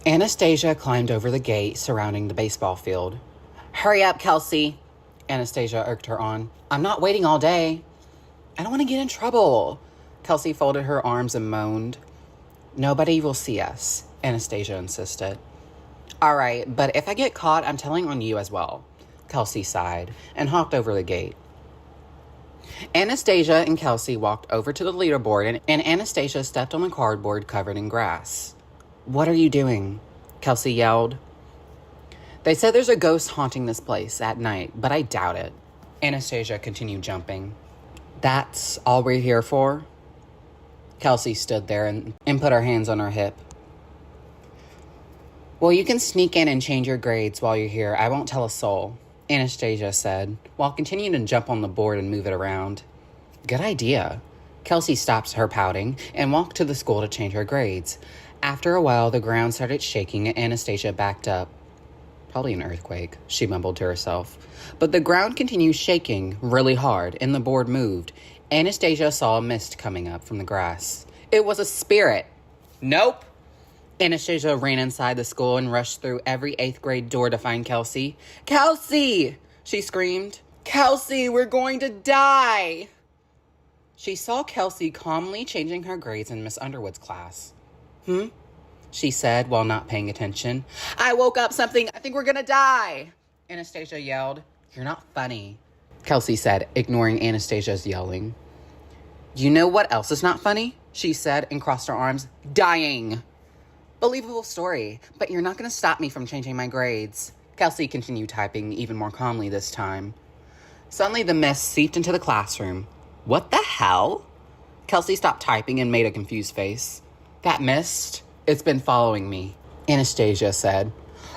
Anastasia climbed over the gate surrounding the baseball field. Hurry up, Kelsey, Anastasia urged her on. I'm not waiting all day. I don't want to get in trouble. Kelsey folded her arms and moaned. Nobody will see us, Anastasia insisted. All right, but if I get caught, I'm telling on you as well, Kelsey sighed and hopped over the gate. Anastasia and Kelsey walked over to the leaderboard, and Anastasia stepped on the cardboard covered in grass. What are you doing? Kelsey yelled. They said there's a ghost haunting this place at night, but I doubt it. Anastasia continued jumping. That's all we're here for? Kelsey stood there and put her hands on her hip. Well, you can sneak in and change your grades while you're here. I won't tell a soul, Anastasia said, while continuing to jump on the board and move it around. Good idea. Kelsey stopped her pouting and walked to the school to change her grades. After a while, the ground started shaking and Anastasia backed up. Probably an earthquake, she mumbled to herself. But the ground continued shaking really hard and the board moved. Anastasia saw a mist coming up from the grass. It was a spirit. Nope. Anastasia ran inside the school and rushed through every 8th grade door to find Kelsey. Kelsey! She screamed. Kelsey, we're going to die! She saw Kelsey calmly changing her grades in Miss Underwood's class. She said while not paying attention. I woke up something. I think we're going to die. Anastasia yelled. You're not funny, Kelsey said, ignoring Anastasia's yelling. You know what else is not funny? She said and crossed her arms. Dying. Believable story, but you're not going to stop me from changing my grades. Kelsey continued typing even more calmly this time. Suddenly the mist seeped into the classroom. What the hell? Kelsey stopped typing and made a confused face. That mist, it's been following me, Anastasia said.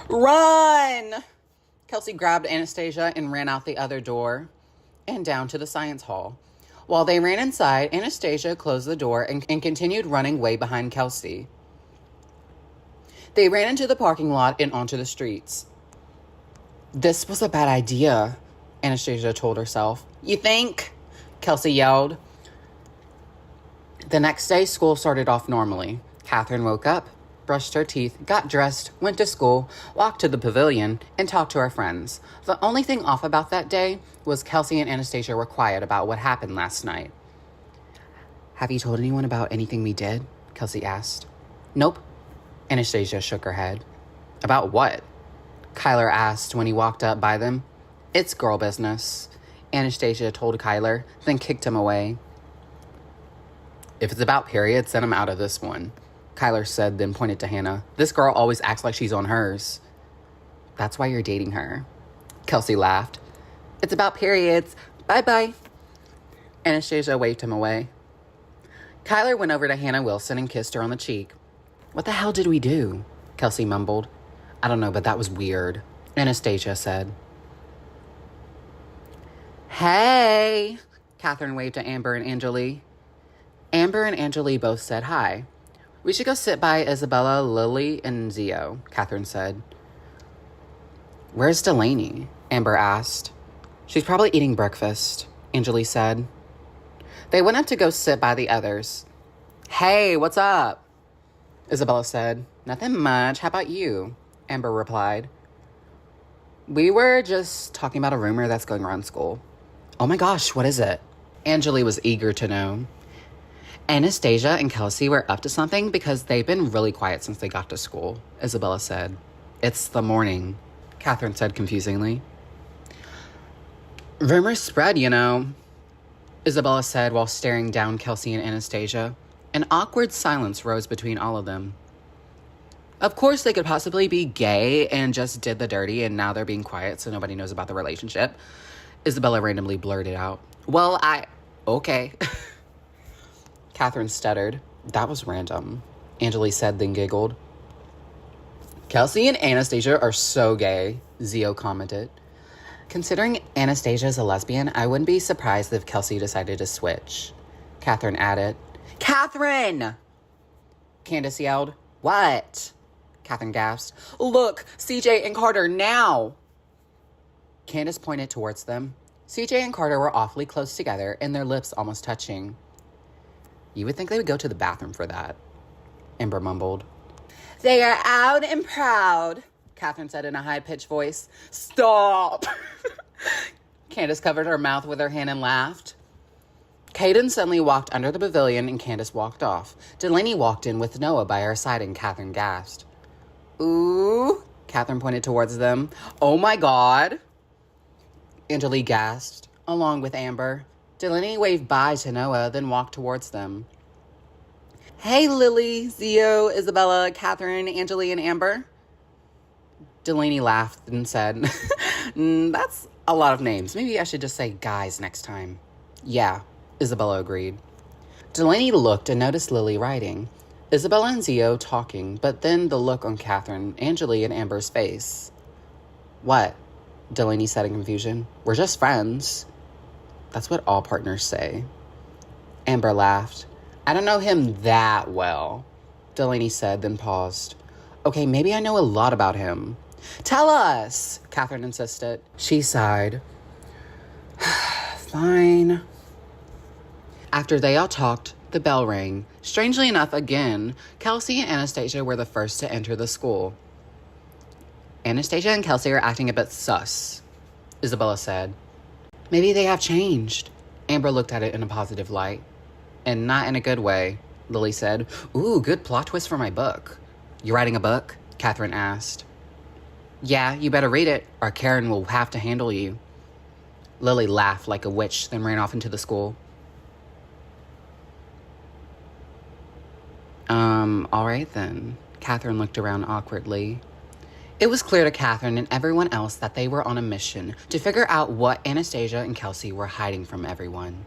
Run! Kelsey grabbed Anastasia and ran out the other door and down to the science hall. While they ran inside, Anastasia closed the door and continued running way behind Kelsey. They ran into the parking lot and onto the streets. This was a bad idea, Anastasia told herself. You think? Kelsey yelled. The next day, school started off normally. Catherine woke up, brushed her teeth, got dressed, went to school, walked to the pavilion, and talked to her friends. The only thing off about that day was Kelsey and Anastasia were quiet about what happened last night. Have you told anyone about anything we did? Kelsey asked. Nope. Anastasia shook her head. About what? Kyler asked when he walked up by them. It's girl business, Anastasia told Kyler, then kicked him away. If it's about periods, send him out of this one, Kyler said, then pointed to Hannah. This girl always acts like she's on hers. That's why you're dating her. Kelsey laughed. It's about periods. Bye-bye. Anastasia waved him away. Kyler went over to Hannah Wilson and kissed her on the cheek. What the hell did we do? Kelsey mumbled. I don't know, but that was weird, Anastasia said. Hey, Catherine waved to Amber and Anjali. Amber and Anjali both said hi. We should go sit by Isabella, Lily, and Zio, Catherine said. Where's Delaney? Amber asked. She's probably eating breakfast, Anjali said. They went up to go sit by the others. Hey, what's up? Isabella said. Nothing much. How about you? Amber replied. We were just talking about a rumor that's going around school. Oh my gosh, what is it? Anjali was eager to know. Anastasia and Kelsey were up to something because they've been really quiet since they got to school, Isabella said. It's the morning, Catherine said confusingly. Rumors spread, you know, Isabella said while staring down Kelsey and Anastasia. An awkward silence rose between all of them. Of course, they could possibly be gay and just did the dirty and now they're being quiet so nobody knows about the relationship. Isabella randomly blurted out. Well, okay. Catherine stuttered. That was random, Anjali said, then giggled. Kelsey and Anastasia are so gay, Zio commented. Considering Anastasia is a lesbian, I wouldn't be surprised if Kelsey decided to switch, Catherine added. Catherine! Candace yelled. What? Catherine gasped. Look, CJ and Carter, now! Candace pointed towards them. CJ and Carter were awfully close together and their lips almost touching. You would think they would go to the bathroom for that, Amber mumbled. They are out and proud, Catherine said in a high-pitched voice. Stop! Candace covered her mouth with her hand and laughed. Caden suddenly walked under the pavilion and Candace walked off. Delaney walked in with Noah by her side and Catherine gasped. Ooh, Catherine pointed towards them. Oh my God. Angelique gasped, along with Amber. Delaney waved bye to Noah, then walked towards them. Hey, Lily, Zio, Isabella, Catherine, Angelique, and Amber. Delaney laughed and said, That's a lot of names. Maybe I should just say guys next time. Yeah, Isabella agreed. Delaney looked and noticed Lily writing, Isabella and Zio talking, but then the look on Catherine, Angelique, and Amber's face. What? Delaney said in confusion. We're just friends. That's what all partners say. Amber laughed. I don't know him that well, Delaney said, then paused. Okay, maybe I know a lot about him. Tell us, Catherine insisted. She sighed. Fine. After they all talked, the bell rang. Strangely enough, again, Kelsey and Anastasia were the first to enter the school. Anastasia and Kelsey are acting a bit sus, Isabella said. Maybe they have changed. Amber looked at it in a positive light. And not in a good way, Lily said. Ooh, good plot twist for my book. You writing a book? Catherine asked. Yeah, you better read it, or Karen will have to handle you. Lily laughed like a witch, then ran off into the school. All right then. Catherine looked around awkwardly. It was clear to Catherine and everyone else that they were on a mission to figure out what Anastasia and Kelsey were hiding from everyone.